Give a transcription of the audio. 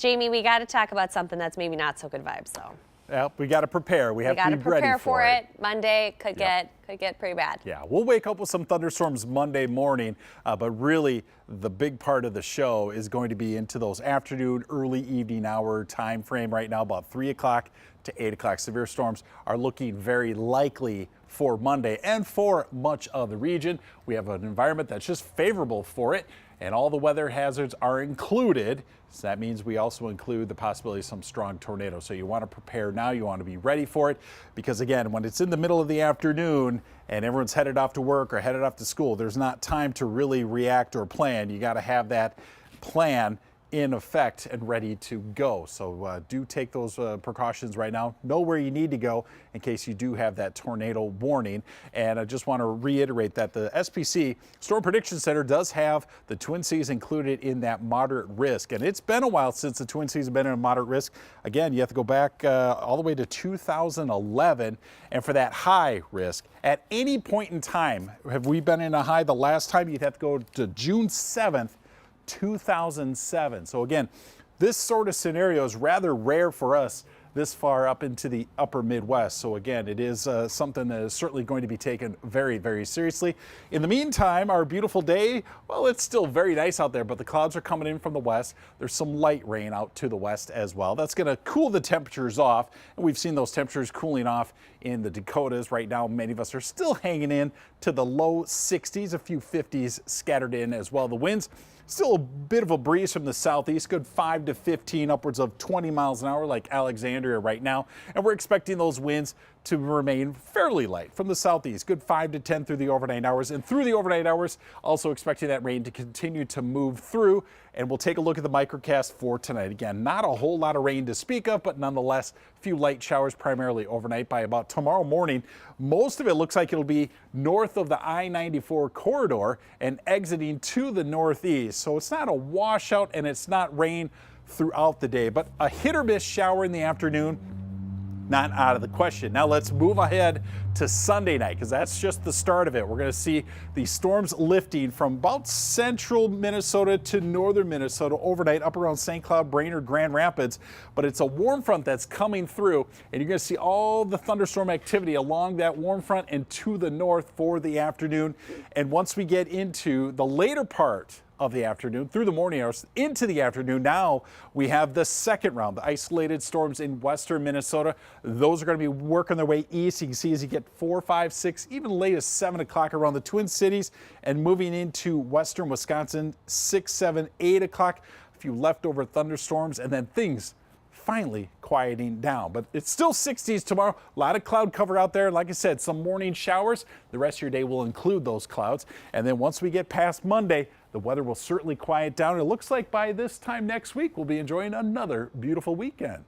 Jamie, we got to talk about something that's maybe not so good vibes, though. Well, we got to prepare. We have to be ready for it. Prepare for it. Monday could get pretty bad. Yeah, we'll wake up with some thunderstorms Monday morning, but really the big part of the show is going to be into those afternoon, early evening hour time frame right now, about 3 o'clock to 8 o'clock. Severe storms are looking very likely for Monday and for much of the region. We have an environment that's just favorable for it, and all the weather hazards are included. So that means we also include the possibility of some strong tornadoes. So you want to prepare now. You want to be ready for it because, again, when it's in the middle of the afternoon and everyone's headed off to work or headed off to school, there's not time to really react or plan. You got to have that plan in effect and ready to go. So do take those precautions right now. Know where you need to go in case you do have that tornado warning. And I just want to reiterate that the SPC Storm Prediction Center does have the Twin Cities included in that moderate risk. And it's been a while since the Twin Cities have been in a moderate risk. Again, you have to go back all the way to 2011. And for that high risk, at any point in time, have we been in a high? The last time you'd have to go to June 7th, 2007. So again, this sort of scenario is rather rare for us this far up into the upper Midwest. So again, it is something that is certainly going to be taken very, very seriously. In the meantime, our beautiful day, well, it's still very nice out there, but the clouds are coming in from the west. There's some light rain out to the west as well. That's going to cool the temperatures off. And we've seen those temperatures cooling off in the Dakotas right now. Many of us are still hanging in to the low 60s, a few 50s scattered in as well. The winds, still a bit of a breeze from the southeast, good 5 to 15, upwards of 20 miles an hour like Alexandria right now. And we're expecting those winds to remain fairly light from the southeast, good 5 to 10 through the overnight hours. And through the overnight hours, also expecting that rain to continue to move through. And we'll take a look at the microcast for tonight. Again, not a whole lot of rain to speak of, but nonetheless, a few light showers primarily overnight. By about tomorrow morning, most of it looks like it'll be north of the I-94 corridor and exiting to the northeast. So it's not a washout and it's not rain throughout the day, but a hit or miss shower in the afternoon, not out of the question. Now let's move ahead to Sunday night because that's just the start of it. We're going to see the storms lifting from about central Minnesota to northern Minnesota overnight up around St. Cloud, Brainerd, Grand Rapids. But it's a warm front that's coming through and you're going to see all the thunderstorm activity along that warm front and to the north for the afternoon. And once we get into the later part of the afternoon, through the morning hours into the afternoon, now we have the second round, the isolated storms in western Minnesota. Those are going to be working their way east. You can see as you get 4, 5, 6, even late as 7 o'clock around the Twin Cities and moving into western Wisconsin, 6, 7, 8 o'clock. A few leftover thunderstorms and then things finally quieting down, but it's still 60s tomorrow. A lot of cloud cover out there. Like I said, some morning showers. The rest of your day will include those clouds. And then once we get past Monday, the weather will certainly quiet down. It looks like by this time next week, we'll be enjoying another beautiful weekend.